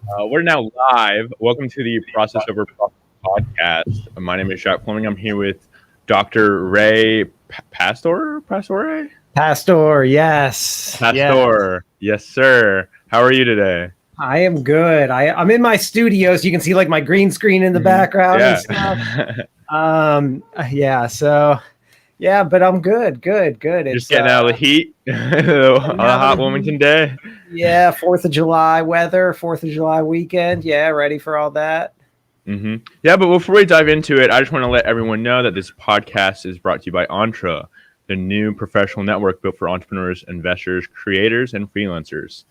We're now live. Welcome to the Process Over podcast. My name is Jack Fleming. I'm here with Dr. Ray Pastore? Pastor, yes. Pastore. Yes, sir. How are you today? I am good. I'm in my studio, so you can see like my green screen in the background and stuff. Yeah, so yeah, but I'm good. Just getting out of the heat on a hot Wilmington day. Yeah, 4th of July weather, 4th of July weekend. Yeah, ready for all that. Yeah, but before we dive into it, I just want to let everyone know that this podcast is brought to you by Entra, the new professional network built for entrepreneurs, investors, creators, and freelancers.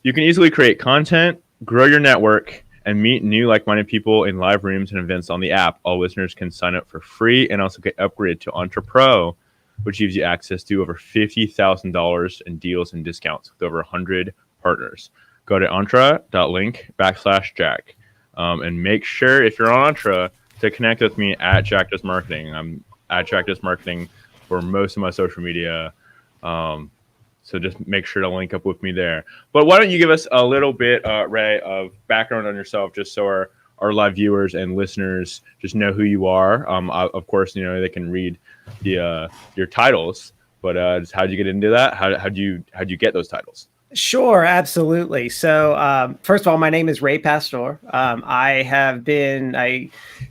You can easily create content, grow your network, and meet new like-minded people in live rooms and events on the app. All listeners can sign up for free and also get upgraded to Entra Pro, which gives you access to over $50,000 in deals and discounts with over 100 partners. Go to entra.link/Jack. And make sure, if you're on Entra, to connect with me at Jack Does Marketing. I'm at Jack Does Marketing for most of my social media. So just make sure to link up with me there. But why don't you give us a little bit, Ray, of background on yourself, just so our live viewers and listeners just know who you are. Of course, they can read your titles, but just how'd you get into that? How'd you get those titles? Sure, absolutely. So, first of all, my name is Ray Pastore. I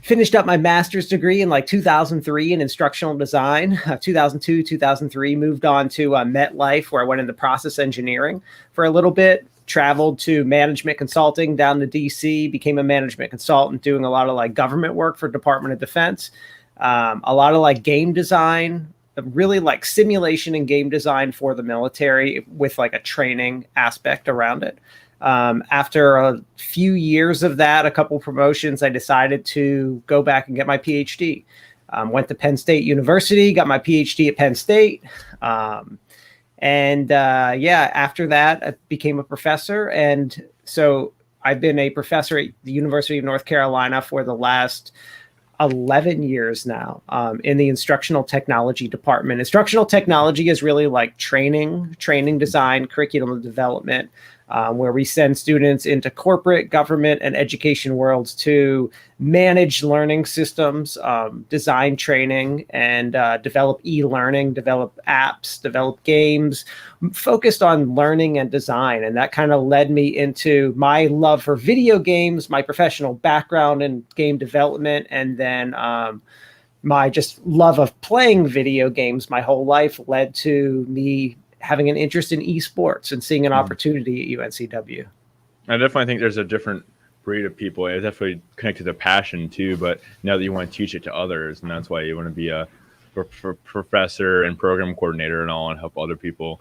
finished up my master's degree in like 2003 in instructional design. 2002, 2003, moved on to MetLife, where I went into process engineering for a little bit. Traveled to management consulting down to DC, became a management consultant doing a lot of like government work for Department of Defense, a lot of like game design, really like simulation and game design for the military with like a training aspect around it. After a few years of that, a couple promotions, I decided to go back and get my PhD. Went to Penn State University, got my PhD at Penn State. After that, I became a professor. And so I've been a professor at the University of North Carolina for the last 11 years now, in the instructional technology department. Instructional technology is really like training design, curriculum development, where we send students into corporate, government, and education worlds to manage learning systems, design training, and develop e-learning, develop apps, develop games, focused on learning and design. And that kind of led me into my love for video games, my professional background in game development, and then my just love of playing video games my whole life led to me having an interest in esports and seeing an opportunity at UNCW. I definitely think there's a different breed of people. It definitely connected to passion too, but now that you want to teach it to others, and that's why you want to be a professor and program coordinator and all, and help other people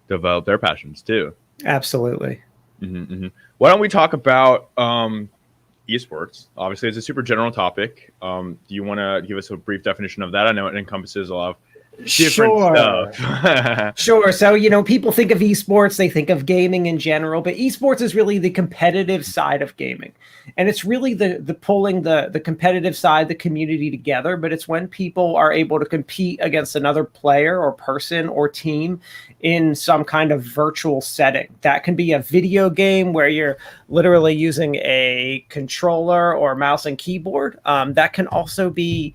develop their passions too. Absolutely. Why don't we talk about esports? Obviously, it's a super general topic. Do you want to give us a brief definition of that? I know it encompasses a lot of different stuff. Sure. So, people think of esports, they think of gaming in general, but esports is really the competitive side of gaming. And it's really the pulling the competitive side, the community together. But it's when people are able to compete against another player or person or team in some kind of virtual setting. That can be a video game where you're literally using a controller or mouse and keyboard. That can also be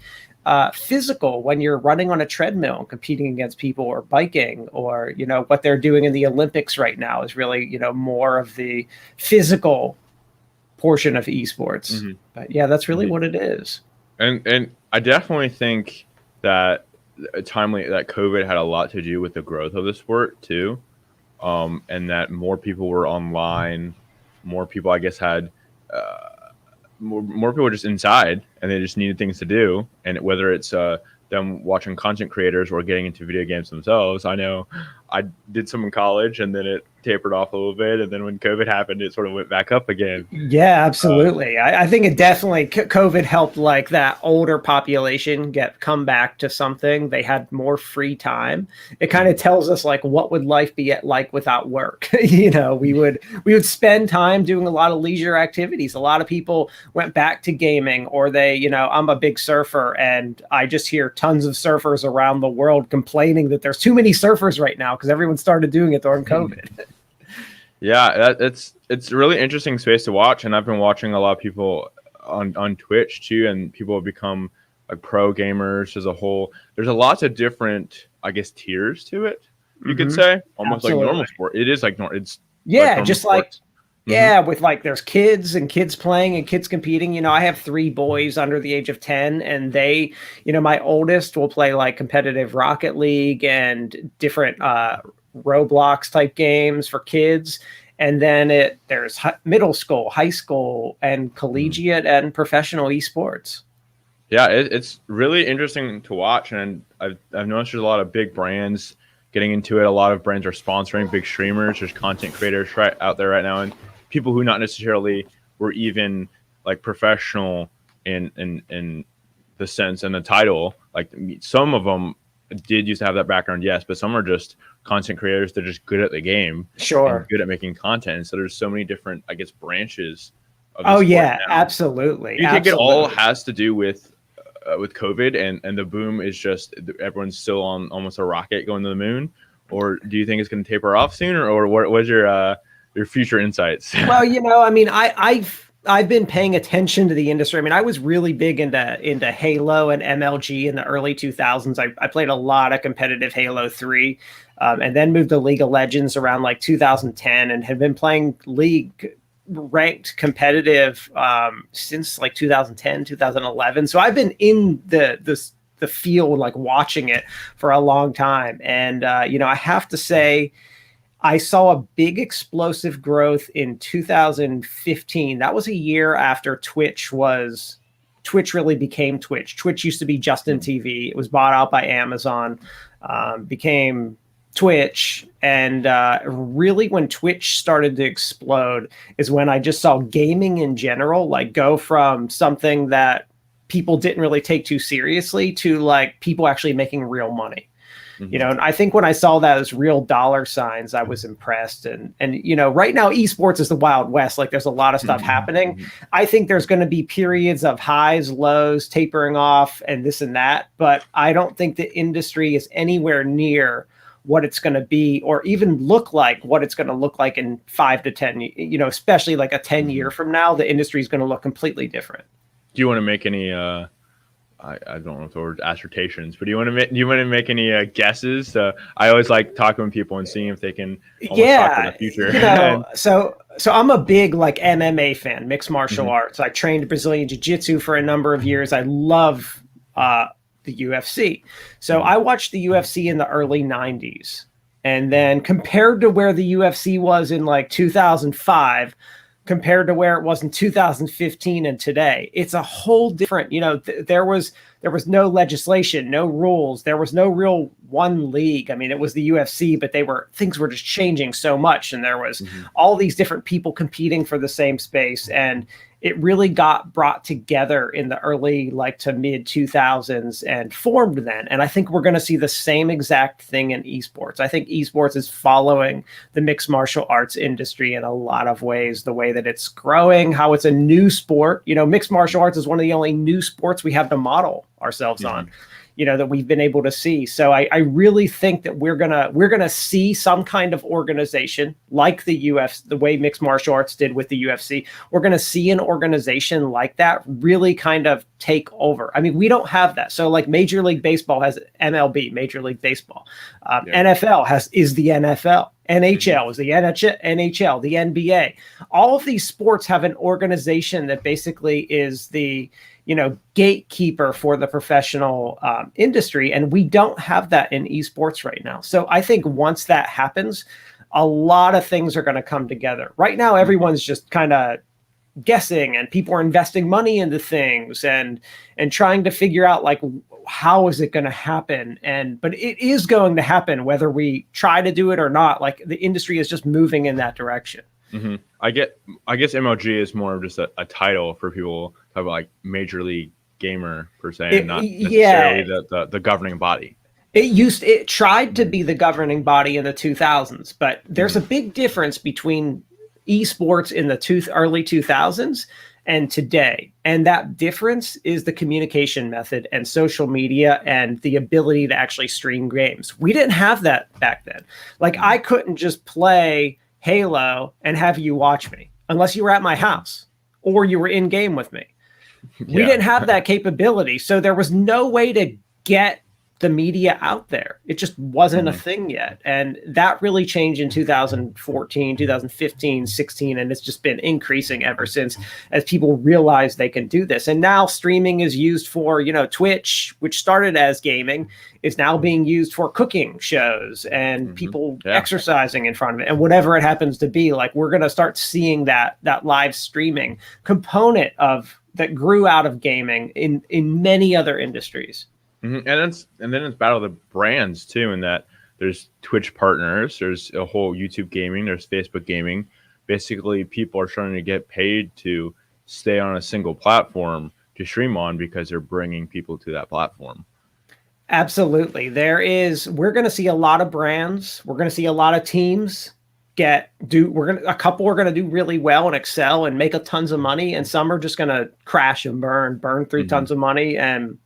physical when you're running on a treadmill, competing against people, or biking, or, what they're doing in the Olympics right now is really, more of the physical portion of esports. But yeah, that's really what it is. And I definitely think that that COVID had a lot to do with the growth of the sport too. And that more people were online, more people, I guess, had, more people just inside, and they just needed things to do. And whether it's them watching content creators or getting into video games themselves, I know I did some in college, and then it tapered off a little bit, and then when COVID happened, it sort of went back up again. Yeah, absolutely. I think it definitely COVID helped like that older population come back to something. They had more free time. It kind of tells us like what would life be like without work. We would spend time doing a lot of leisure activities. A lot of people went back to gaming, or they, I'm a big surfer, and I just hear tons of surfers around the world complaining that there's too many surfers right now because everyone started doing it during COVID. Yeah, it's a really interesting space to watch, and I've been watching a lot of people on Twitch too, and people have become like pro gamers as a whole. There's a lots of different, I guess, tiers to it. You could Hmm. say almost like Absolutely. normal sport. It is like it's like Yeah, normal just like sports. Hmm. yeah, with like there's kids and kids playing and kids competing. You know, I have three boys under the age of 10, and they, you know, my oldest will play like competitive Rocket League and different Roblox type games for kids. And then there's middle school, high school, and collegiate and professional esports. Yeah, it's really interesting to watch, and I've noticed there's a lot of big brands getting into it. A lot of brands are sponsoring big streamers. There's content creators right out there right now, and people who not necessarily were even like professional in the sense and the title. Like some of them did used to have that background, yes, but some are just content creators. They're just good at the game and Sure. good at making content. And so there's so many different, I guess, branches of the Oh sport yeah, now. absolutely, Do you think it all absolutely. has to do with COVID and the boom is just everyone's still on almost a rocket going to the moon, or do you think it's going to taper off soon, or what was your future insights? Well, you know, I mean, I've been paying attention to the industry. I mean, I was really big into Halo and MLG in the early 2000s. I played a lot of competitive Halo 3, and then moved to League of Legends around like 2010, and had been playing League ranked competitive since like 2010, 2011. So I've been in the field, like watching it for a long time. And you know, I have to say, I saw a big explosive growth in 2015. That was a year after Twitch really became Twitch. Twitch used to be Justin TV. It was bought out by Amazon, became Twitch. And really, when Twitch started to explode, is when I just saw gaming in general like go from something that people didn't really take too seriously to like people actually making real money. You Mm-hmm. know, and I think when I saw that as real dollar signs, I was impressed. And you know, right now esports is the Wild West. Like there's a lot of stuff happening. Mm-hmm. I think there's going to be periods of highs, lows, tapering off, and this and that. But I don't think the industry is anywhere near what it's going to be, or even look like what it's going to look like in 5 to 10. You know, especially like a 10 year from now, the industry is going to look completely different. Do you want to make any? I don't know if the word assertions, but do you want to make any guesses? I always like talking with people and seeing if they can almost talk about Yeah, the future. you know, so I'm a big like MMA fan, mixed martial Mhm. arts. I trained Brazilian jiu-jitsu for a number of years. I love the UFC. So Mhm. I watched the UFC in the early 90s. And then compared to where the UFC was in like 2005, compared to where it was in 2015 and today, it's a whole different, you know, there was no legislation, no rules, there was no real one league. I mean, it was the UFC, but things were just changing so much, and there was Mhm. all these different people competing for the same space. And it really got brought together in the early like to mid 2000s and formed then. And I think we're going to see the same exact thing in esports. I think esports is following the mixed martial arts industry in a lot of ways, the way that it's growing, how it's a new sport. You know, mixed martial arts is one of the only new sports we have to model ourselves on, Mhm. you know, that we've been able to see. So I really think that we're gonna see some kind of organization like the UFC, the way mixed martial arts did with the UFC. We're gonna see an organization like that really kind of take over. I mean, we don't have that. So like Major League Baseball has MLB, Major League Baseball. Yeah. NFL is the NFL. Mhm. NHL is the NHL, the NBA. All of these sports have an organization that basically is the, you know, gatekeeper for the professional industry, and we don't have that in esports right now. So I think once that happens, a lot of things are going to come together. Right now, Mhm. everyone's just kind of guessing, and people are investing money into things and trying to figure out like how is it going to happen. But it is going to happen whether we try to do it or not. Like the industry is just moving in that direction. Mhm. I guess MLG is more of just a title for people to have like major league gamer per se, and not necessarily Yeah, the governing body. it tried to Mhm. be the governing body in the 2000s, but there's a Mhm. big difference between esports in the early 2000s and today. And that difference is the communication method and social media and the ability to actually stream games. We didn't have that back then. Like I Mhm. couldn't just play Halo and have you watch me unless you were at my house or you were in game with me. We didn't have that capability. So there was no way to get the media out there. It just wasn't a thing yet. And that really changed in 2014, 2015, 16. And it's just been increasing ever since as people realize they can do this. And now streaming is used for, Twitch, which started as gaming, is now being used for cooking shows and people exercising in front of it and whatever it happens to be. Like, we're going to start seeing that live streaming component that grew out of gaming in many other industries. And then it's battle the brands too, in that there's Twitch partners, there's a whole YouTube gaming, there's Facebook gaming. Basically, people are starting to get paid to stay on a single platform to stream on because they're bringing people to that platform. Absolutely. We're going to see a lot of brands. We're going to see a lot of teams a couple are going to do really well and excel and make tons of money. And some are just going to crash and burn through tons of money. And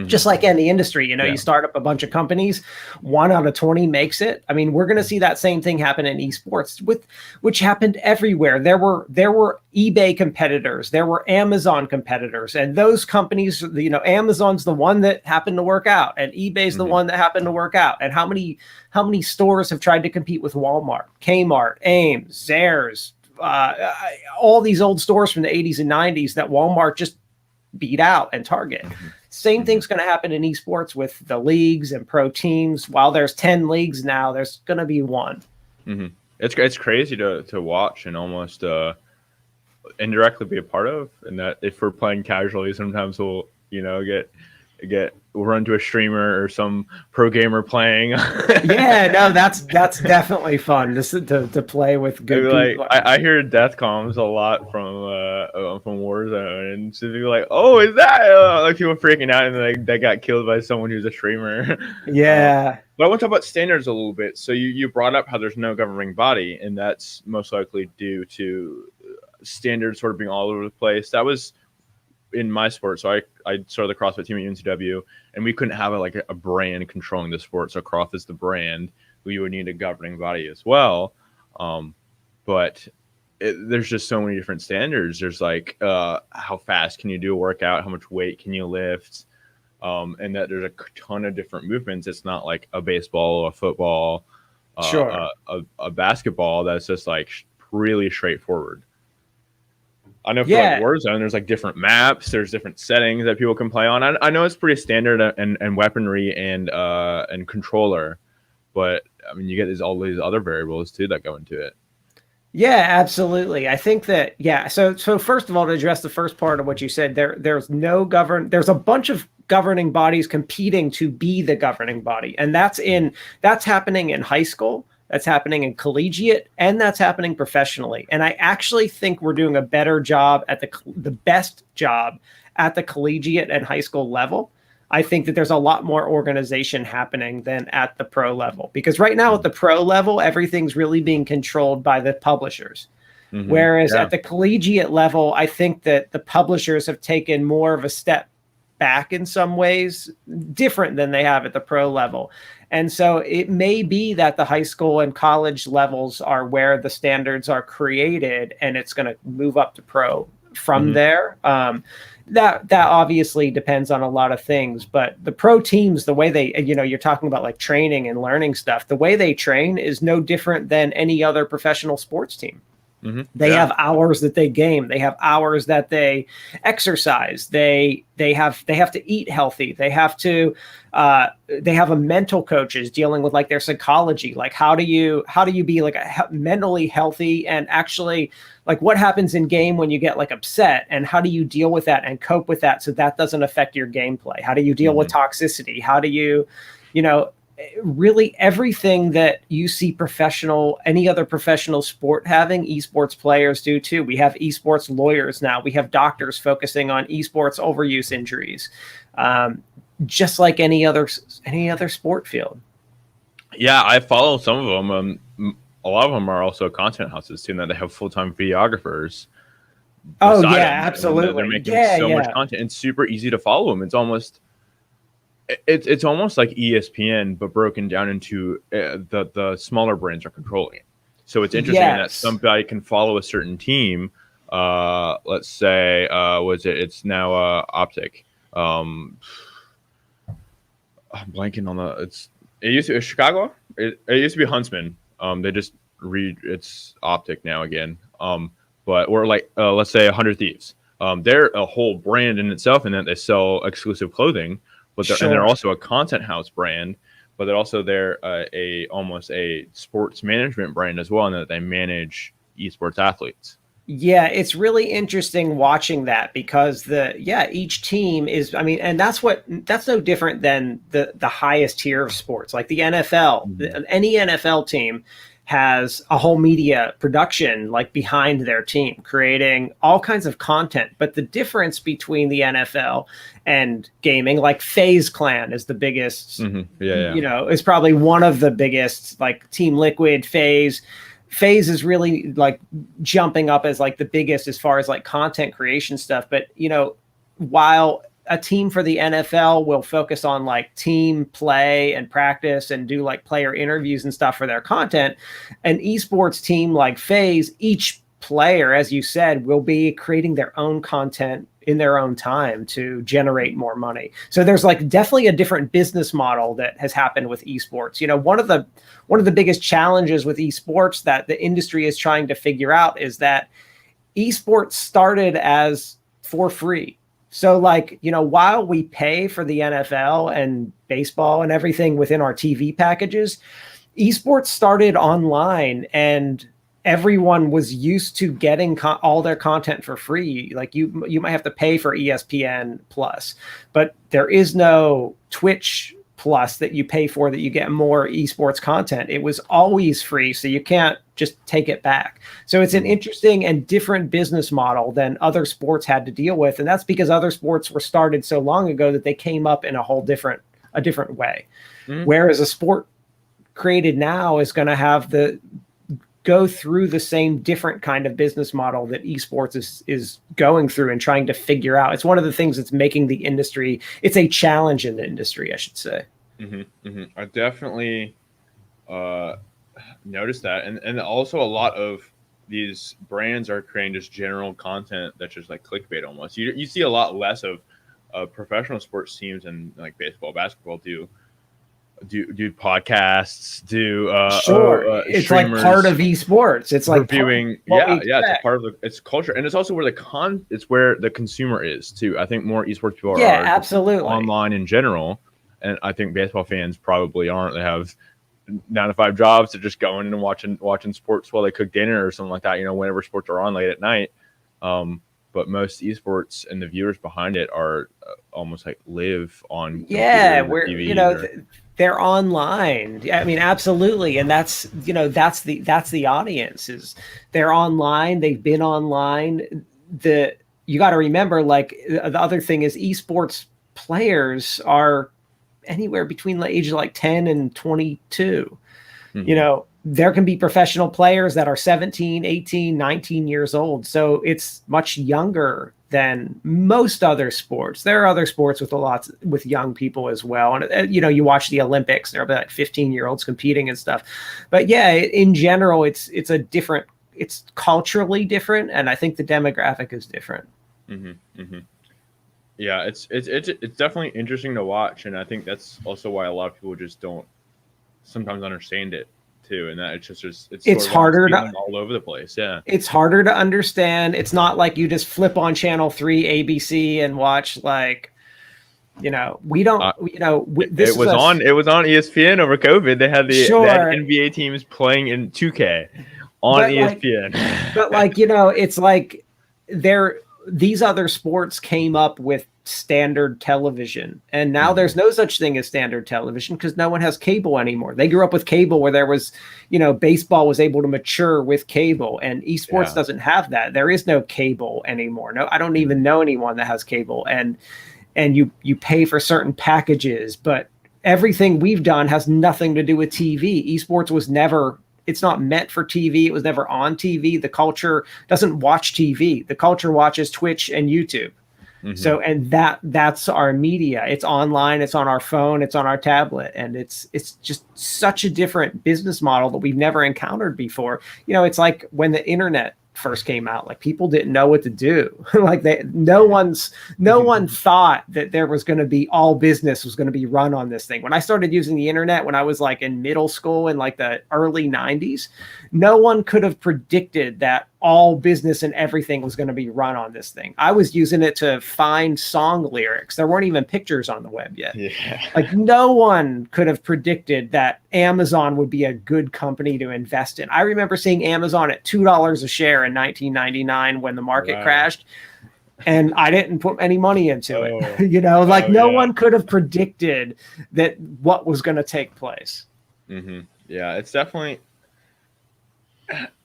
just like any industry, you start up a bunch of companies, 1 out of 20 makes it. I mean, we're going to see that same thing happen in esports, which happened everywhere. There were eBay competitors, there were Amazon competitors, and those companies, Amazon's the one that happened to work out, and eBay's the one that happened to work out. And how many stores have tried to compete with Walmart, Kmart, Ames, Zehrs, all these old stores from the 80s and 90s that Walmart just beat out, and Target. Same thing's going to happen in esports with the leagues and pro teams. While there's 10 leagues now, there's going to be one. It's crazy to watch and almost indirectly be a part of. And that if we're playing casually, sometimes we'll we'll run to a streamer or some pro gamer playing. That's definitely fun to play with good people. I hear death comms a lot from Warzone, and so people are like, oh, is that like people freaking out and they got killed by someone who's a streamer. But I want to talk about standards a little bit. So you brought up how there's no governing body, and that's most likely due to standards sort of being all over the place. That was in my sport. So I started the CrossFit team at UNCW, and we couldn't have a brand controlling the sport. So Cross is the brand. We would need a governing body as well. But there's just so many different standards. There's how fast can you do a workout? How much weight can you lift? And that there's a ton of different movements. It's not like a baseball, a football, a basketball that's just really straightforward. I know for Warzone, there's different maps, there's different settings that people can play on. I know it's pretty standard and weaponry and controller, but I mean, you get all these other variables too that go into it. Yeah, absolutely. I think that So first of all, to address the first part of what you said, there's a bunch of governing bodies competing to be the governing body, and that's happening in high school. That's happening in collegiate, and that's happening professionally. And I actually think we're doing a better job at the best job at the collegiate and high school level. I think that there's a lot more organization happening than at the pro level, because right now at the pro level, everything's really being controlled by the publishers. Whereas at the collegiate level, I think that the publishers have taken more of a step back in some ways, different than they have at the pro level. And so it may be that the high school and college levels are where the standards are created, and it's going to move up to pro from there. That obviously depends on a lot of things, but the pro teams, the way they, you're talking about training and learning stuff, the way they train is no different than any other professional sports team. They have hours that they game. They have hours that they exercise. They have to eat healthy. They have a mental coaches dealing with their psychology. How do you be mentally healthy, and actually what happens in game when you get upset, and how do you deal with that and cope with that so that doesn't affect your gameplay? How do you deal with toxicity? How do you, really everything that you see any other professional sport having, esports players do too. We have esports lawyers now. We have doctors focusing on esports overuse injuries, just like any other sport field. Yeah, I follow some of them. A lot of them are also content houses too, that they have full-time videographers. Oh yeah, absolutely. They're making so much content. It's super easy to follow them. It's almost like ESPN, but broken down into the smaller brands are controlling it. So it's interesting in that Yes. somebody can follow a certain team. Let's say, it's now Optic. I'm blanking on it used to be Chicago. It used to be Huntsman. They just it's Optic now again. But or like let's say 100 Thieves. They're a whole brand in itself in that they sell exclusive clothing, but they're also a content house brand. But they're almost a sports management brand as well, in that they manage esports athletes. Yeah, it's really interesting watching that because each team is, I mean, and that's no different than the highest tier of sports, like the NFL. Mm-hmm. Any NFL team has a whole media production like behind their team, creating all kinds of content. But the difference between the NFL and gaming, like FaZe Clan is the biggest, is probably one of the biggest, like Team Liquid, FaZe is really like jumping up as like the biggest as far as like content creation stuff. But, while a team for the NFL will focus on like team play and practice and do like player interviews and stuff for their content, an esports team like FaZe, each player, as you said, will be creating their own content in their own time to generate more money. So there's like definitely a different business model that has happened with esports. One of the biggest challenges with esports that the industry is trying to figure out is that esports started as for free. So like, while we pay for the NFL and baseball and everything within our TV packages, esports started online and everyone was used to getting all their content for free. Like you might have to pay for ESPN Plus, but there is no Twitch Plus that you pay for that you get more esports content. It was always free, so you can't just take it back. So it's an interesting and different business model than other sports had to deal with, and that's because other sports were started so long ago that they came up in a different way. Mm-hmm. Whereas a sport created now is going to have go through the same different kind of business model that esports is going through and trying to figure out. It's one of the things that's making the industry, it's a challenge in the industry, I should say. Mm-hmm, mm-hmm. I definitely noticed that. And also a lot of these brands are creating just general content that's just like clickbait almost. You see a lot less of professional sports teams and like baseball, basketball do podcasts, it's like part of esports. It's like reviewing, it's a part of it's culture, and it's also where it's where the consumer is too. I think more esports people are absolutely online in general, and I think baseball fans probably aren't. They have 9 to 5 jobs to just going and watching sports while they cook dinner or something like that. Whenever sports are on late at night. But most esports and the viewers behind it are almost like live on TV they're online. I mean, absolutely. And that's the audience is they're online. They've been online. You got to remember, like the other thing is esports players are anywhere between the age of like 10 and 22. Mm-hmm. There can be professional players that are 17, 18, 19 years old. So it's much younger than most other sports. There are other sports with young people as well. And, you watch the Olympics, there'll be like 15-year-olds competing and stuff. But yeah, in general, it's culturally different. And I think the demographic is different. Mm-hmm, mm-hmm. Yeah, it's definitely interesting to watch. And I think that's also why a lot of people just don't sometimes understand it too, and that it's harder to all over the place. Yeah, it's harder to understand. It's not like you just flip on channel 3 ABC and watch like we don't it was on ESPN over COVID. They had they had NBA teams playing in 2K on ESPN. It's like these other sports came up with standard television, and now there's no such thing as standard television because no one has cable anymore. They grew up with cable where there was, baseball was able to mature with cable, and esports doesn't have that. There is no cable anymore. No, I don't even know anyone that has cable, and you pay for certain packages, but everything we've done has nothing to do with TV. Esports was never, it's not meant for TV. It was never on TV. The culture doesn't watch TV. The culture watches Twitch and YouTube. So, and that's our media. It's online, it's on our phone, it's on our tablet, and it's just such a different business model that we've never encountered before. It's like when the internet first came out, like people didn't know what to do. Like no one thought that there was going to be all business was going to be run on this thing. When I started using the internet when I was like in middle school in like the early 90s, no one could have predicted that all business and everything was going to be run on this thing. I was using it to find song lyrics. There weren't even pictures on the web yet. Yeah. Like no one could have predicted that Amazon would be a good company to invest in. I remember seeing Amazon at $2 a share in 1999 when the market crashed, and I didn't put any money into it. No one could have predicted that what was going to take place. Yeah, it's definitely.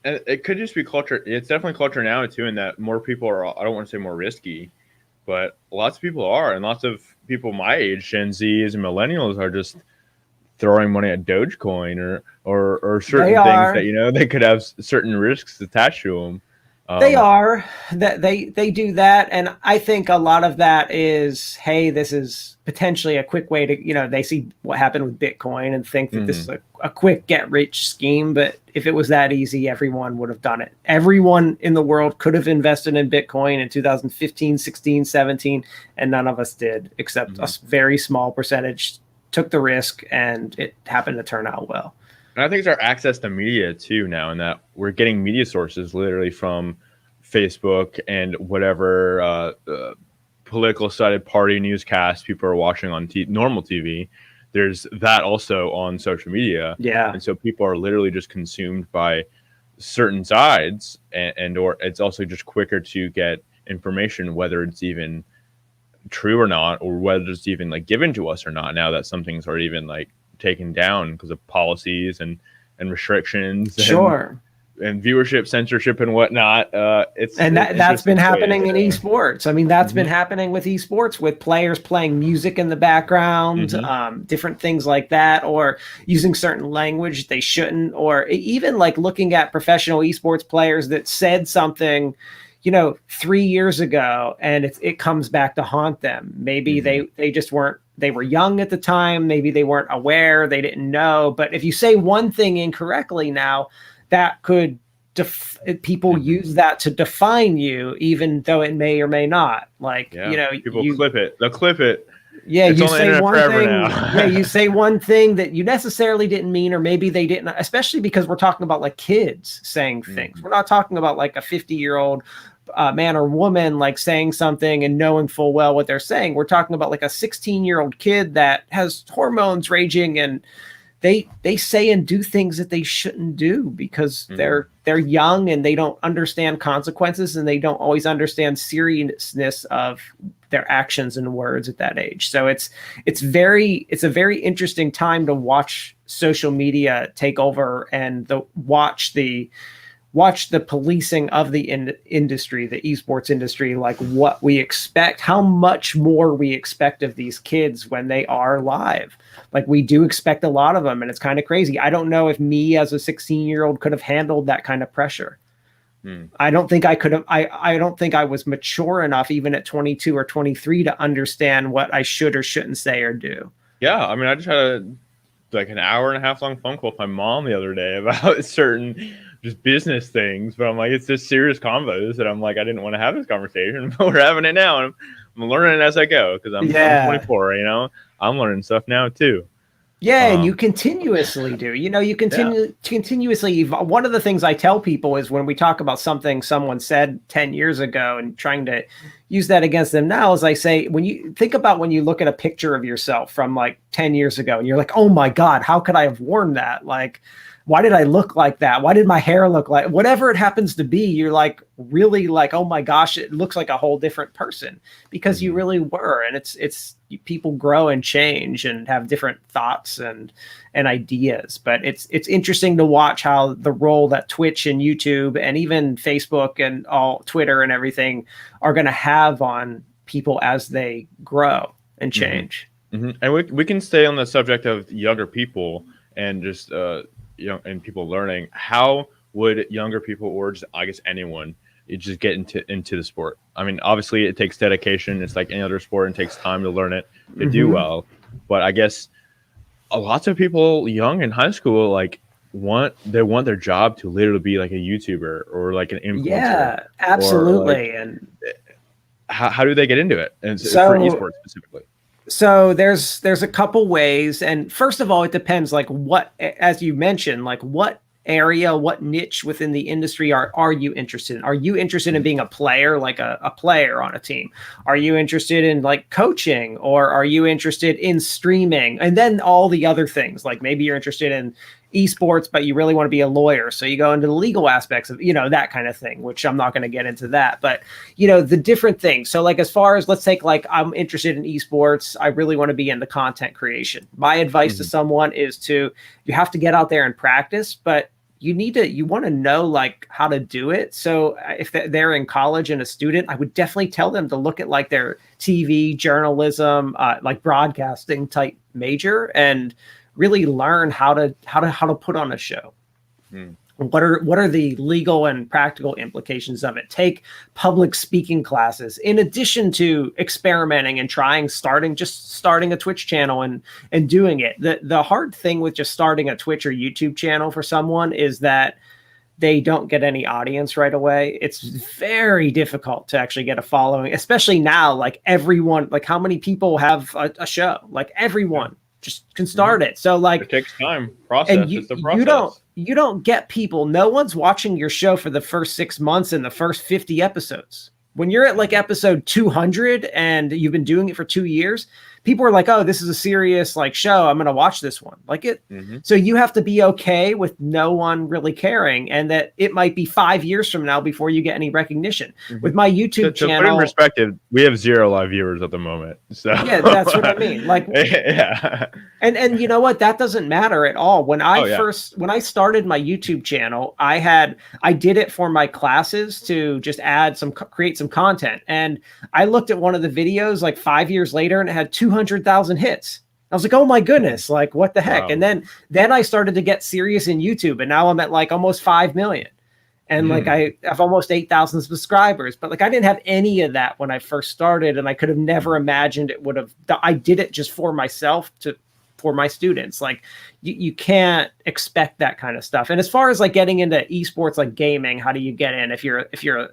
It could just be culture. It's definitely culture now too, in that more people are. I don't want to say more risky, but lots of people are, and lots of people my age, Gen Zs and millennials, are just throwing money at Dogecoin or certain things that they could have certain risks attached to them. They are that they do that, and I think a lot of that is, hey, this is potentially a quick way to, they see what happened with Bitcoin and think that this is a quick get rich scheme. But if it was that easy, everyone would have done it. Everyone in the world could have invested in Bitcoin in 2015, 16, 17, and none of us did, except a very small percentage took the risk, and it happened to turn out well. And I think it's our access to media too now, in that we're getting media sources literally from Facebook and whatever political sided party newscasts people are watching on normal TV. There's that also on social media. Yeah. And so people are literally just consumed by certain sides, and or it's also just quicker to get information, whether it's even true or not, or whether it's even like given to us or not, now that some things are even like taken down because of policies and restrictions and viewership censorship and whatnot. That's been happening in esports. I mean, that's been happening with esports, with players playing music in the background, different things like that, or using certain language they shouldn't, or even like looking at professional esports players that said something 3 years ago, and it comes back to haunt them. Maybe they just weren't, they were young at the time. Maybe they weren't aware. They didn't know. But if you say one thing incorrectly now, that could people use that to define you, even though it may or may not. Like, people clip it. They'll clip it. Yeah, it's you say one thing. Yeah, you say one thing that you necessarily didn't mean, or maybe they didn't. Especially because we're talking about like kids saying things. We're not talking about like a 50-year-old man or woman like saying something and knowing full well what they're saying. We're talking about like a 16-year-old kid that has hormones raging, and they say and do things that they shouldn't do because they're young and they don't understand consequences, and they don't always understand seriousness of their actions and words at that age. So it's a very interesting time to watch social media take over and watch the policing of the industry, the esports industry, like what we expect, how much more we expect of these kids when they are live. Like we do expect a lot of them, and it's kind of crazy. I don't know if me as a 16-year-old could have handled that kind of pressure. I don't think I could have. I don't think I was mature enough, even at 22 or 23, to understand what I should or shouldn't say or do. Yeah, I mean, I just had like an hour and a half long phone call with my mom the other day about certain just business things, but I'm like, it's just serious convos that I'm like, I didn't want to have this conversation, but we're having it now, and I'm learning it as I go because I'm 24. I'm learning stuff now too. Yeah, and you continuously do. You continuously. One of the things I tell people is when we talk about something someone said 10 years ago and trying to use that against them now, is I say, when you think about when you look at a picture of yourself from like 10 years ago and you're like, oh my God, how could I have worn that? Like, why did I look like that? Why did my hair look like, whatever it happens to be? You're like, really like, oh my gosh, it looks like a whole different person, because you really were. And it's people grow and change and have different thoughts and ideas. But it's interesting to watch how the role that Twitch and YouTube and even Facebook and all Twitter and everything are going to have on people as they grow and change. And we can stay on the subject of younger people and just and people learning. How would younger people, or just, I guess anyone, you just get into the sport. I mean, obviously it takes dedication. It's like any other sport, and takes time to learn it to do well. But I guess lots of people young in high school want their job to literally be like a YouTuber or like an influencer. Yeah, absolutely. And how do they get into it? And so, for esports specifically. So there's a couple ways, and first of all, it depends. Like what, as you mentioned, like what area, what niche within the industry are you interested in? Are you interested in being a player, like a player on a team? Are you interested in like coaching, or are you interested in streaming? And then all the other things, like maybe you're interested in esports, but you really want to be a lawyer. So you go into the legal aspects of, that kind of thing, which I'm not going to get into that, but the different things. So like, as far as, let's take, like, I'm interested in esports. I really want to be into content creation. My advice to someone is you have to get out there and practice, but you want to know like how to do it. So if they're in college and a student, I would definitely tell them to look at like their TV, journalism, like broadcasting type major, and really learn how to put on a show. What are the legal and practical implications of it? Take public speaking classes in addition to experimenting and starting a Twitch channel and doing it. The hard thing with just starting a Twitch or YouTube channel for someone is that they don't get any audience right away. It's very difficult to actually get a following, especially now. Like everyone, like how many people have a show? Like everyone just can start it. So like it takes time. It's the process. You don't get people. No one's watching your show for the first 6 months and the first 50 episodes. When you're at like episode 200 and you've been doing it for 2 years, people are like, oh, this is a serious like show. I'm going to watch this one. Like it. So you have to be okay with no one really caring, and that it might be 5 years from now before you get any recognition. With my YouTube channel, to put in perspective, we have 0 live viewers at the moment. So yeah, that's what I mean. Like, yeah. And you know what? That doesn't matter at all. When I started my YouTube channel, I did it for my classes to just create some content. And I looked at one of the videos like 5 years later, and it had 200,000 hits. I was like, oh my goodness, like what the heck? Wow. And then I started to get serious in YouTube, and now I'm at like almost 5 million. And like I have almost 8,000 subscribers, but like I didn't have any of that when I first started, and I could have never imagined it would have. I did it just for myself, for my students. Like you can't expect that kind of stuff. And as far as like getting into esports, like gaming, how do you get in? If you're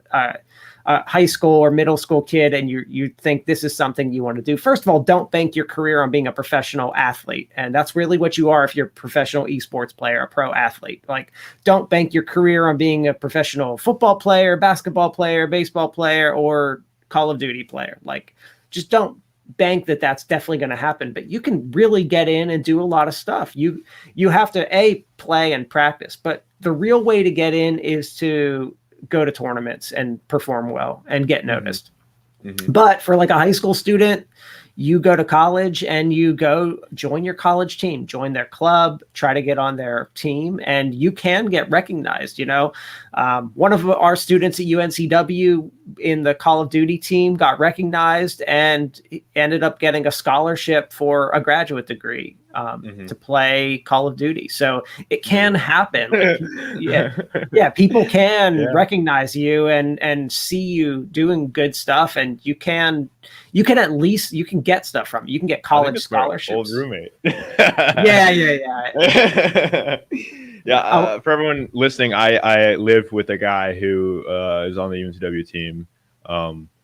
a high school or middle school kid and you think this is something you want to do, first of all, don't bank your career on being a professional athlete. And that's really what you are if you're a professional esports player, a pro athlete. Like, don't bank your career on being a professional football player, basketball player, baseball player, or Call of Duty player. Like, just don't bank that's definitely going to happen. But you can really get in and do a lot of stuff. You have to play and practice, but the real way to get in is to go to tournaments and perform well and get noticed. But for like a high school student, you go to college and you go join your college team, join their club, try to get on their team, and you can get recognized. One of our students at UNCW in the Call of Duty team got recognized and ended up getting a scholarship for a graduate degree to play Call of Duty. So it can happen. Like, people can recognize you and see you doing good stuff, and you can at least get stuff from it. You can get college scholarships. Old roommate. Yeah. For everyone listening, I live with a guy who is on the UNCW team.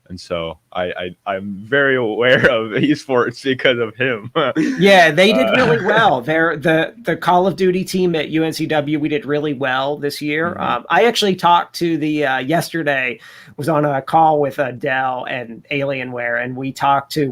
And so I'm very aware of esports because of him. Yeah, they did really well. The Call of Duty team at UNCW, we did really well this year. I actually talked to yesterday, was on a call with Dell and Alienware, and we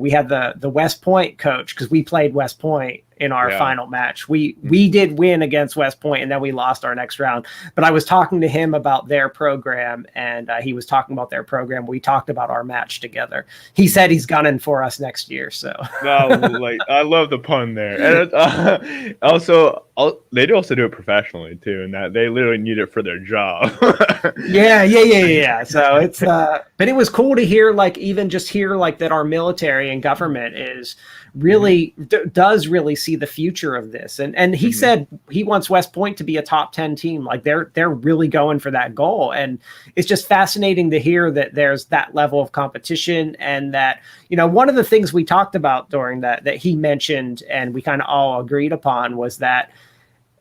had the West Point coach, because we played West Point in our final match. We did win against West Point, and then we lost our next round. But I was talking to him about their program, and he was talking about their program. We talked about our match together. He said he's gunning for us next year. So I love the pun there. And also, they do also do it professionally too, and that they literally need it for their job. Yeah. So it's but it was cool to hear, even just hear that our military and government is really does really see see the future of this. And he said he wants West Point to be a top 10 team. Like they're really going for that goal. And it's just fascinating to hear that there's that level of competition, and that, one of the things we talked about during that he mentioned and we kind of all agreed upon was that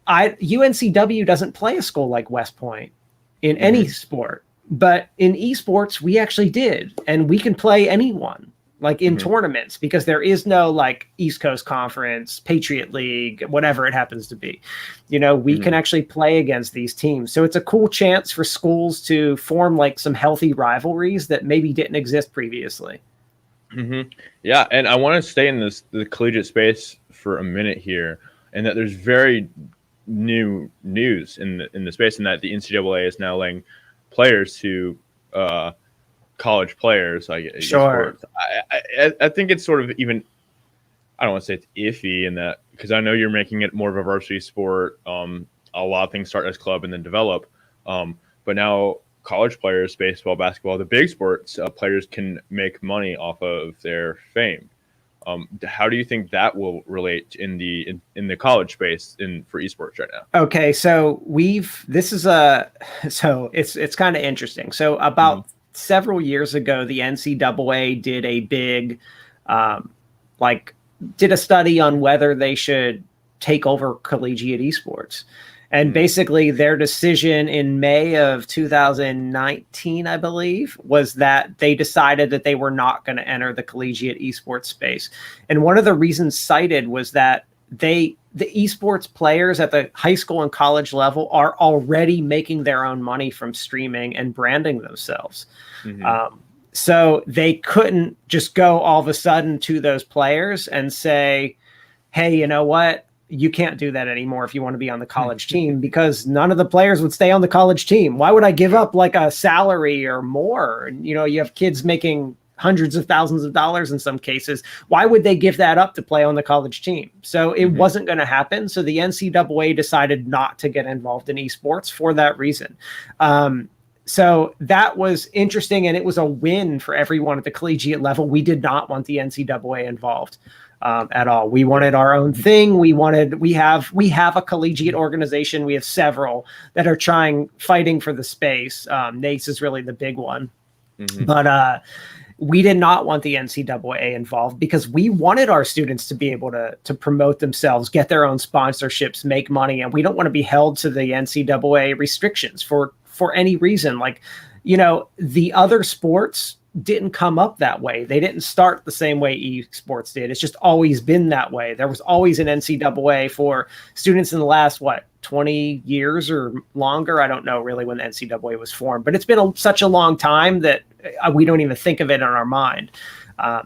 UNCW doesn't play a school like West Point in any sport, but in esports we actually did, and we can play anyone like in tournaments, because there is no like East Coast Conference, Patriot League, whatever it happens to be. We can actually play against these teams. So it's a cool chance for schools to form like some healthy rivalries that maybe didn't exist previously. Yeah, and I want to stay in the collegiate space for a minute here, and that there's very new news in the space, and that the NCAA is now letting players to college players, like sure. I think it's sort of even, I don't want to say it's iffy in that, because I know you're making it more of a varsity sport. A lot of things start as club and then develop, but now college players, baseball, basketball, the big sports players can make money off of their fame. How do you think that will relate in the college space for esports right now? Okay, so it's kind of interesting. So about several years ago, the NCAA did a big, did a study on whether they should take over collegiate esports. And basically their decision in May of 2019, I believe, was that they decided that they were not going to enter the collegiate esports space. And one of the reasons cited was that the esports players at the high school and college level are already making their own money from streaming and branding themselves. So they couldn't just go all of a sudden to those players and say, hey, you know what? You can't do that anymore if you want to be on the college team, because none of the players would stay on the college team. Why would I give up like a salary or more? And, you have kids making hundreds of thousands of dollars in some cases. Why would they give that up to play on the college team? So it wasn't going to happen. So the NCAA decided not to get involved in esports for that reason. So that was interesting, and it was a win for everyone at the collegiate level. We did not want the NCAA involved at all. We wanted our own thing. We have a collegiate organization. We have several that are fighting for the space. NACE is really the big one, but we did not want the NCAA involved because we wanted our students to be able to promote themselves, get their own sponsorships, make money, and we don't want to be held to the NCAA restrictions for any reason. Like, the other sports didn't come up that way. They didn't start the same way esports did. It's just always been that way. There was always an NCAA for students in the last, 20 years or longer. I don't know really when the NCAA was formed, but it's been such a long time that we don't even think of it in our mind.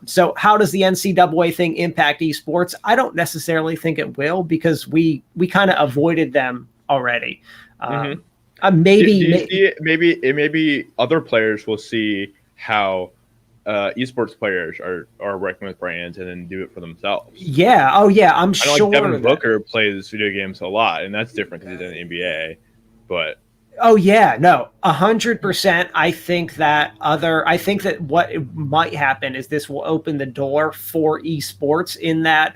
So how does the NCAA thing impact esports? I don't necessarily think it will, because we kind of avoided them already. Maybe other players will see how esports players are working with brands and then do it for themselves. Yeah. Oh, yeah. I'm sure. Like Devin Booker plays video games a lot, and that's different because he's in the NBA. But oh yeah, no, 100%. I think that what might happen is this will open the door for esports, in that,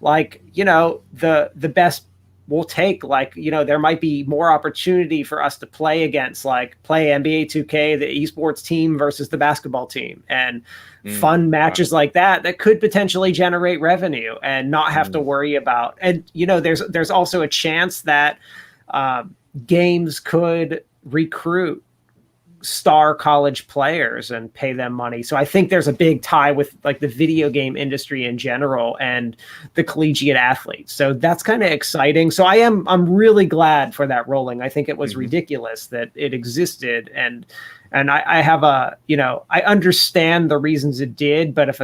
the best will take, there might be more opportunity for us to play against, play NBA 2K, the esports team versus the basketball team, and fun matches like that could potentially generate revenue and not have to worry about. And, there's also a chance that games could recruit star college players and pay them money. So I think there's a big tie with the video game industry in general and the collegiate athletes. So that's kind of exciting. So I'm really glad for that rolling. I think it was ridiculous that it existed. And I have I understand the reasons it did, but if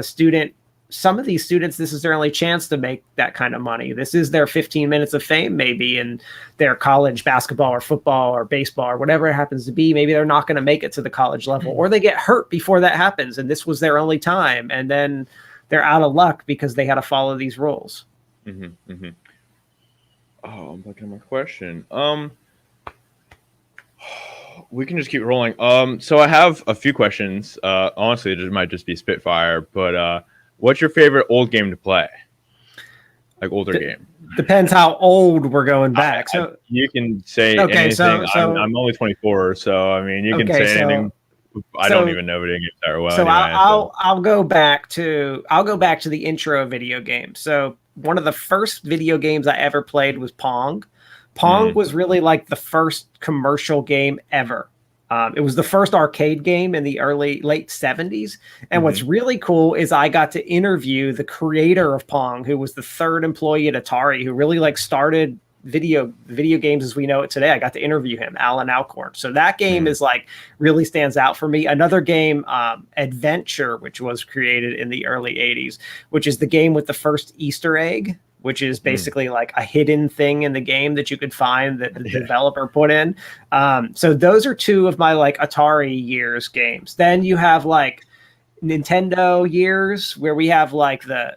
some of these students, this is their only chance to make that kind of money. This is their 15 minutes of fame, maybe, in their college basketball or football or baseball or whatever it happens to be. Maybe they're not going to make it to the college level, or they get hurt before that happens, and this was their only time. And then they're out of luck because they had to follow these rules. Oh, I'm looking at my question. We can just keep rolling. So I have a few questions. Honestly, it might just be spitfire, but what's your favorite old game to play? like older game. Depends how old we're going back. So you can say okay, anything. so I'm only 24, so I mean, you can okay, say anything. I don't even know video games that well. So Anyway, I'll go back to the intro of video games. So one of the first video games I ever played was Pong. Pong was really like the first commercial game ever. It was the first arcade game in the late 70s. And what's really cool is I got to interview the creator of Pong, who was the third employee at Atari, who really like started video games as we know it today. I got to interview him, Alan Alcorn. So that game is like really stands out for me. Another game, Adventure, which was created in the early 80s, which is the game with the first Easter egg, which is basically like a hidden thing in the game that you could find that the developer put in. So those are two of my like Atari years games. Then you have like Nintendo years where we have like the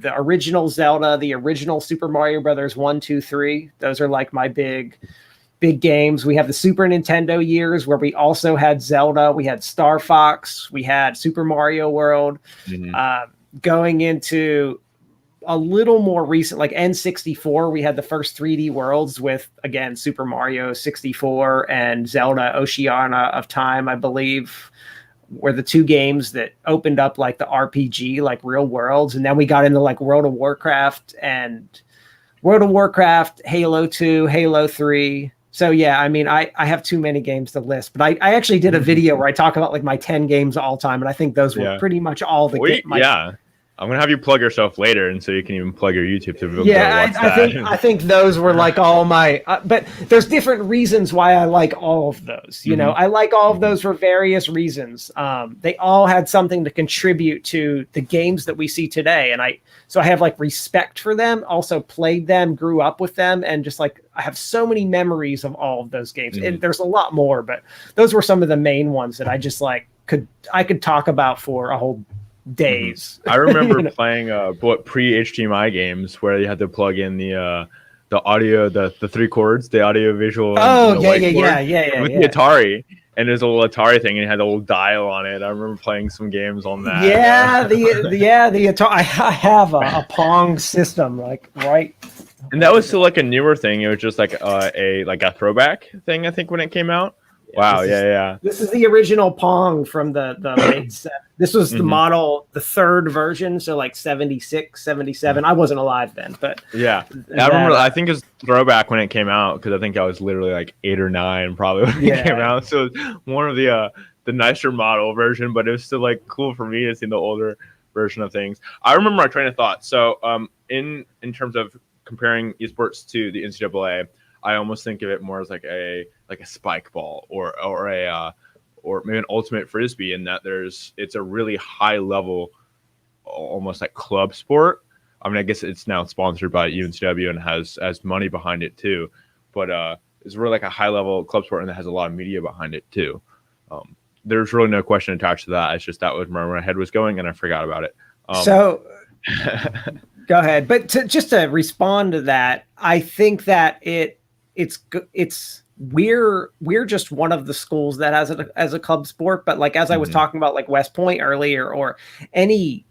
original Zelda, the original Super Mario Brothers 1, 2, 3. Those are like my big games. We have the Super Nintendo years where we also had Zelda, we had Star Fox, we had Super Mario World. Going into a little more recent, like N64, we had the first 3D worlds with, again, Super Mario 64 and Zelda Oceania of Time, I believe, were the two games that opened up like the RPG, like real worlds. And then we got into like World of Warcraft, Halo 2, Halo 3. So yeah, I mean, I have too many games to list, but I actually did a video where I talk about like my 10 games all time. And I think those were pretty much all the games. I'm gonna have you plug yourself later, and so you can even plug your YouTube to I think those were like all my. But there's different reasons why I like all of those. You know, I like all of those for various reasons. They all had something to contribute to the games that we see today, and I have like respect for them. Also played them, grew up with them, and just like I have so many memories of all of those games. And there's a lot more, but those were some of the main ones that I just like could talk about for a whole days. I remember playing pre-HDMI games where you had to plug in the audio, the three chords, the audio visual. With the Atari, and there's a little Atari thing, and it had a little dial on it. I remember playing some games on that. The Atari. I have a Pong system, like right. And that was still like a newer thing. It was just like a throwback thing, I think, when it came out. Wow, This is the original Pong from the late 70s. This was the model, the third version, so like 76, 77. I wasn't alive then, but yeah. I remember, I think it was throwback when it came out, because I think I was literally like 8 or 9 probably when it came out. So it was one of the nicer model version, but it was still like cool for me to see the older version of things. I remember my train of thought. So in terms of comparing esports to the NCAA, I almost think of it more as like a spike ball or maybe an ultimate frisbee, in that it's a really high level, almost like club sport. I mean, I guess it's now sponsored by UNCW and has money behind it too, but it's really like a high level club sport, and it has a lot of media behind it too. There's really no question attached to that. It's just that was where my head was going, and I forgot about it. So go ahead, but just to respond to that, I think that we're just one of the schools that has it as a club sport. But like, as I was talking about like West Point earlier, or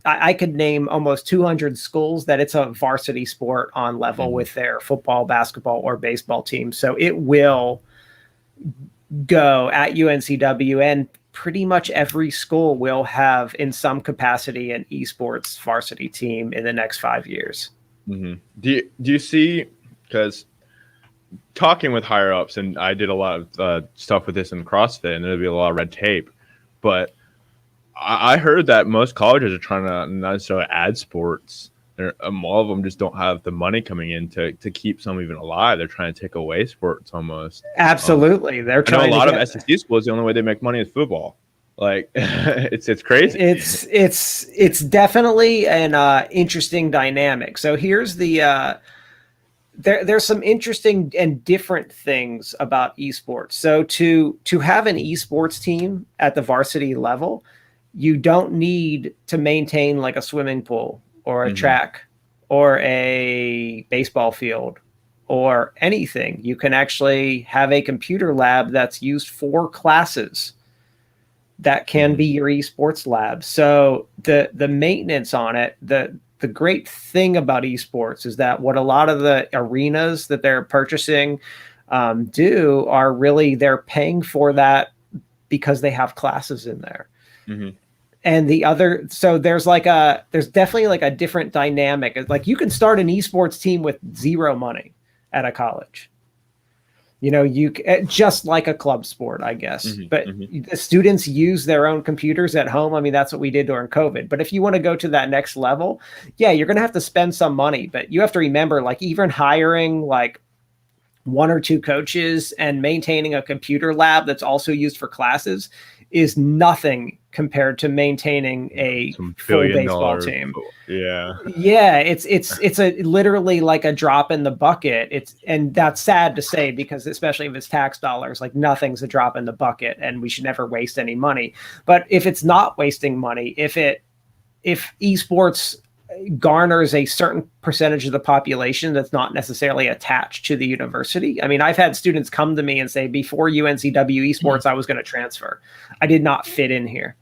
I could name almost 200 schools that it's a varsity sport on level with their football, basketball, or baseball team. So it will go at UNCW, and pretty much every school will have in some capacity an esports varsity team in the next 5 years. Do you see, because talking with higher ups, and I did a lot of stuff with this in CrossFit, and there'll be a lot of red tape, but I heard that most colleges are trying to not necessarily add sports. All of them just don't have the money coming in to keep some even alive. They're trying to take away sports almost. Absolutely. They're trying. I know a lot of SEC schools, the only way they make money is football. Like it's crazy. It's definitely an interesting dynamic. So here's the there's some interesting and different things about esports. So to have an esports team at the varsity level, you don't need to maintain like a swimming pool or a track or a baseball field or anything. You can actually have a computer lab that's used for classes that can be your esports lab. So the maintenance on it, the great thing about esports is that what a lot of the arenas that they're purchasing do are really they're paying for that because they have classes in there. Mm-hmm. And the other, so there's definitely like a different dynamic. It's like you can start an esports team with zero money at a college. You just like a club sport, I guess. Mm-hmm. But Mm-hmm. the students use their own computers at home. I mean, that's what we did during COVID. But if you want to go to that next level, yeah, you're going to have to spend some money. But you have to remember, like, even hiring like one or two coaches and maintaining a computer lab that's also used for classes is nothing compared to maintaining a full baseball team. Yeah, it's a literally like a drop in the bucket. And that's sad to say, because especially if it's tax dollars, like nothing's a drop in the bucket, and we should never waste any money. But if it's not wasting money, if esports garners a certain percentage of the population that's not necessarily attached to the university. I mean, I've had students come to me and say, before UNCW esports, I was going to transfer. I did not fit in here.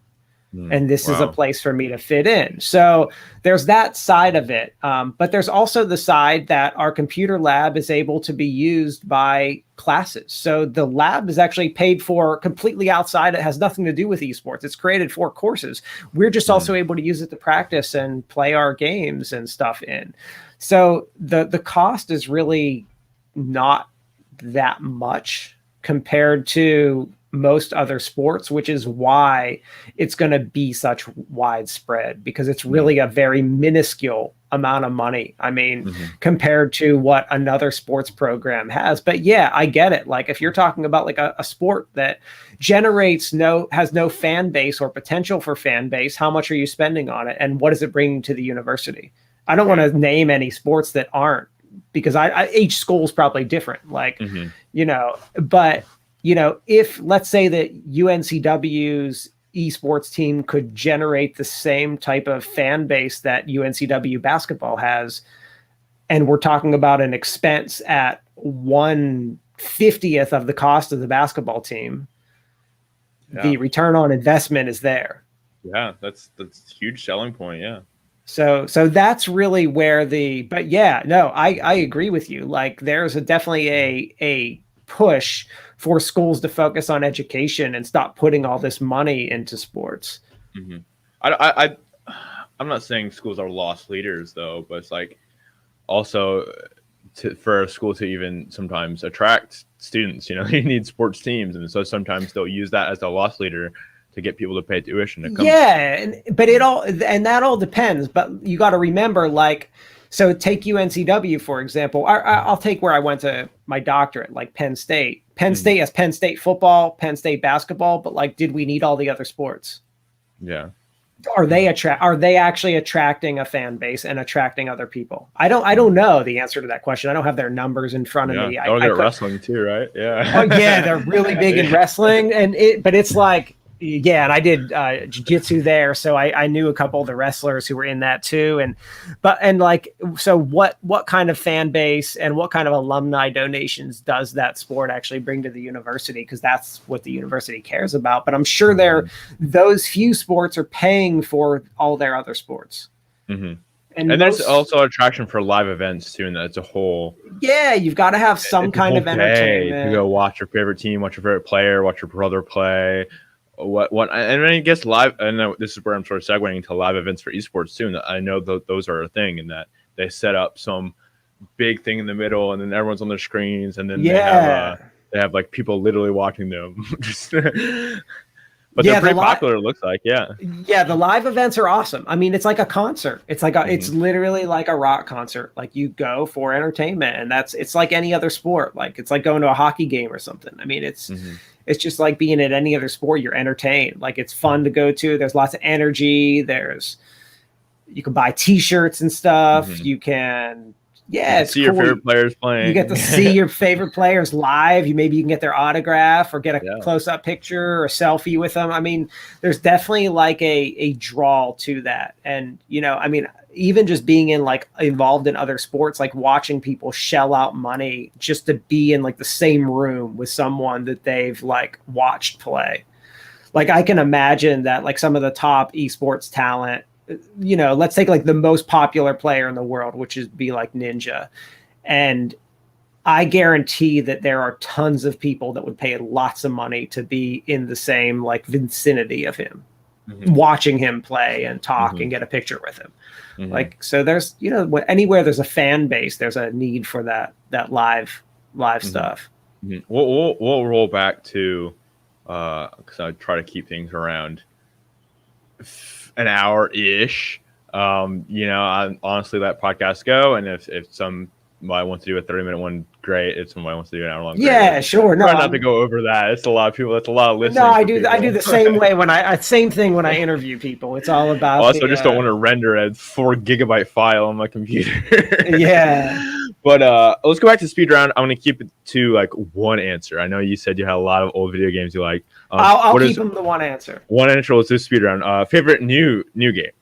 And this is a place for me to fit in. So there's that side of it. But there's also the side that our computer lab is able to be used by classes. So the lab is actually paid for completely outside. It has nothing to do with esports. It's created for courses. We're just also able to use it to practice and play our games and stuff in. So the cost is really not that much compared to most other sports, which is why it's going to be such widespread, because it's really a very minuscule amount of money. I mean, compared to what another sports program has. But yeah, I get it. Like, if you're talking about like a sport that has no fan base or potential for fan base, how much are you spending on it? And what is it bringing to the university? I don't want to name any sports that aren't, because each school is probably different. Like, but if let's say that UNCW's esports team could generate the same type of fan base that UNCW basketball has, and we're talking about an expense at 1/50th of the cost of the basketball team, the return on investment is there. Yeah, that's a huge selling point. Yeah. So that's really where but yeah, no, I agree with you. Like, there's definitely a push for schools to focus on education and stop putting all this money into sports. I'm not saying schools are lost leaders though, but it's like also for a school to even sometimes attract students, you need sports teams, and so sometimes they'll use that as a loss leader to get people to pay tuition. But that all depends. But you got to remember, like, so take UNCW, for example. I'll take where I went to my doctorate, like Penn State. Penn State has Penn State football, Penn State basketball, but like, did we need all the other sports? Yeah. Are they actually attracting a fan base and attracting other people? I don't know the answer to that question. I don't have their numbers in front of me. They'll get wrestling too, right? Yeah. Oh yeah, they're really big in wrestling, but it's like, yeah, and I did jiu-jitsu there, so I knew a couple of the wrestlers who were in that too. So what kind of fan base and what kind of alumni donations does that sport actually bring to the university? Because that's what the university cares about. But I'm sure those few sports are paying for all their other sports. And there's also attraction for live events too, and that's a whole. Yeah, you've got to have some kind of entertainment. To go watch your favorite team, watch your favorite player, watch your brother play. And I guess live, and this is where I'm sort of segueing into live events for esports too. And I know those are a thing, and that they set up some big thing in the middle, and then everyone's on their screens, and then they have like people literally watching them. But they're pretty popular, it looks like. Yeah, the live events are awesome. I mean, it's like a concert. It's like it's literally like a rock concert. Like, you go for entertainment, and it's like any other sport. Like, it's like going to a hockey game or something. I mean, it's just like being at any other sport. You're entertained. Like, it's fun to go to. There's lots of energy. You can buy T-shirts and stuff. You can. Yeah, it's see cool. Your favorite players playing. You get to see your favorite players live. Maybe you can get their autograph or get a close-up picture or a selfie with them. I mean, there's definitely like a draw to that. And, I mean, even just being involved in other sports, like watching people shell out money just to be in like the same room with someone that they've like watched play. Like, I can imagine that like some of the top esports talent let's take like the most popular player in the world, which is be like Ninja. And I guarantee that there are tons of people that would pay lots of money to be in the same like vicinity of him, watching him play and talk and get a picture with him. Like, so there's, anywhere there's a fan base, there's a need for that live stuff. We'll roll back to, because I try to keep things around an hour-ish. I honestly let podcasts go, and if somebody wants to do a 30-minute one, great. If somebody wants to do an hour long, yeah, great. Sure. Try not to go over that. It's a lot of people. That's a lot of listening. No, I do the same way same thing when I interview people. It's all about. Also, just don't want to render a 4 GB file on my computer. Yeah. But let's go back to speed round. I'm going to keep it to like one answer. I know you said you had a lot of old video games you like. I'll keep them to one answer. One answer. Let's do speed round. Favorite new game,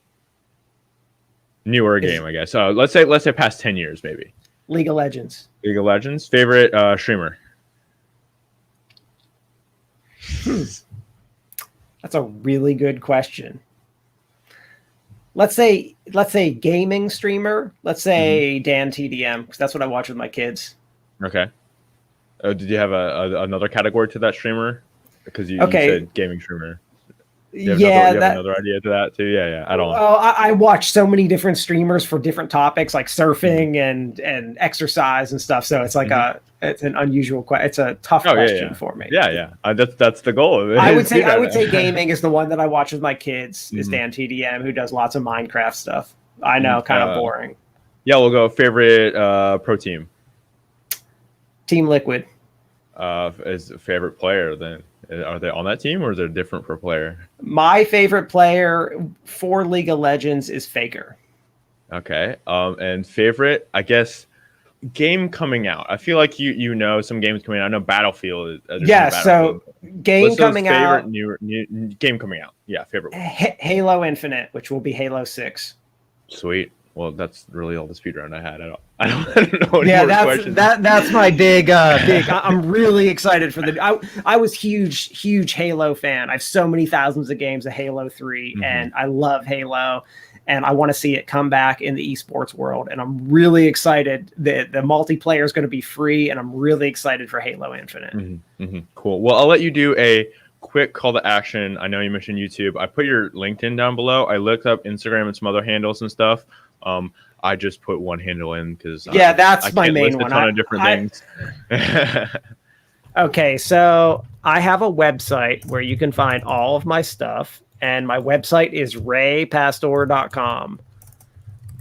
newer game, I guess. Let's say past 10 years, maybe. League of Legends. League of Legends. Favorite streamer. That's a really good question. Let's say gaming streamer. Let's say Dan TDM, because that's what I watch with my kids. Okay. Did you have another category to that streamer? Because you said gaming streamer. You have another idea to that too. Yeah. I don't. Well, I watch so many different streamers for different topics, like surfing and exercise and stuff. So it's like it's an unusual question. It's a tough question for me. Yeah. That's the goal of it. I would say gaming is the one that I watch with my kids. Is Dan TDM, who does lots of Minecraft stuff. I know, kind of boring. Yeah, we'll go favorite pro team. Team Liquid. Is favorite player then? Are they on that team, or is it different per player? My favorite player for League of Legends is Faker. Okay. And favorite, I guess, game coming out. I feel like you know some games coming out. I know Battlefield. So game coming out. New game coming out. Yeah, favorite one. Halo Infinite, which will be Halo 6. Sweet. Well, that's really all the speed round I had. I don't know. Yeah, that's my big. I'm really excited for I was huge Halo fan. I have so many thousands of games of Halo 3, and I love Halo, and I want to see it come back in the esports world. And I'm really excited that the multiplayer is going to be free, and I'm really excited for Halo Infinite. Cool. Well, I'll let you do a quick call to action. I know you mentioned YouTube. I put your LinkedIn down below. I looked up Instagram and some other handles and stuff. I just put one handle in because that's my main one. A ton of different things. Okay, so I have a website where you can find all of my stuff, and my website is raypastore.com.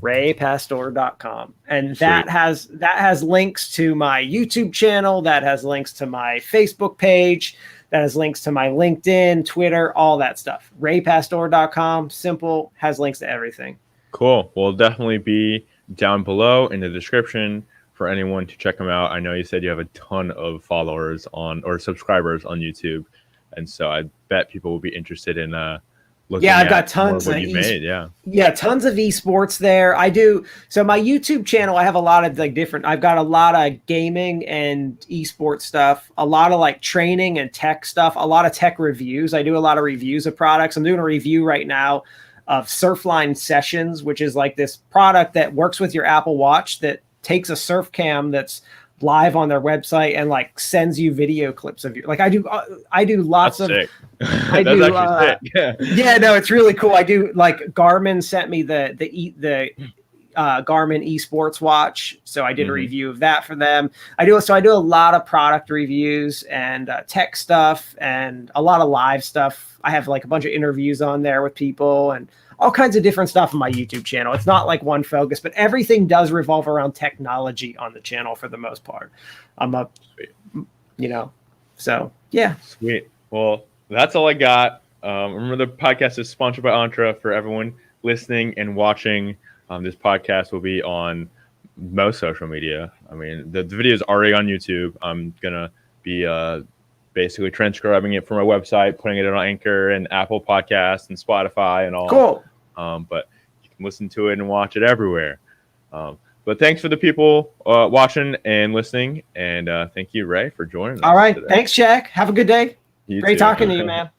raypastore.com, and that has links to my YouTube channel, that has links to my Facebook page, that has links to my LinkedIn, Twitter, all that stuff. raypastore.com, simple, has links to everything. Cool. Well, definitely be down below in the description for anyone to check them out. I know you said you have a ton of followers or subscribers on YouTube, and so I bet people will be interested in looking I've at got tons more of what you made. Yeah, tons of esports there. I do. So my YouTube channel, I have a lot of I've got a lot of gaming and esports stuff, a lot of like training and tech stuff, a lot of tech reviews. I do a lot of reviews of products. I'm doing a review right now of Surfline Sessions, which is like this product that works with your Apple Watch that takes a surf cam that's live on their website and like sends you video clips of you. Like I do lots That's of. Sick. I That's do. actually sick. Yeah, no, it's really cool. I do like Garmin sent me the Garmin esports watch, so I did a review of that for them. I do a lot of product reviews and tech stuff and a lot of live stuff. I have like a bunch of interviews on there with people and all kinds of different stuff on my YouTube channel. It's not like one focus, but everything does revolve around technology on the channel for the most part. So yeah. Sweet. Well, that's all I got. Remember, the podcast is sponsored by Entra. For everyone listening and watching, this podcast will be on most social media. I mean, the video is already on YouTube. I'm going to be basically transcribing it from my website, putting it on Anchor and Apple Podcasts and Spotify and all. Cool. But you can listen to it and watch it everywhere. But thanks for the people watching and listening. And thank you, Ray, for joining us. All right. Today. Thanks, Jack. Have a good day. You Great too. talking to you, man.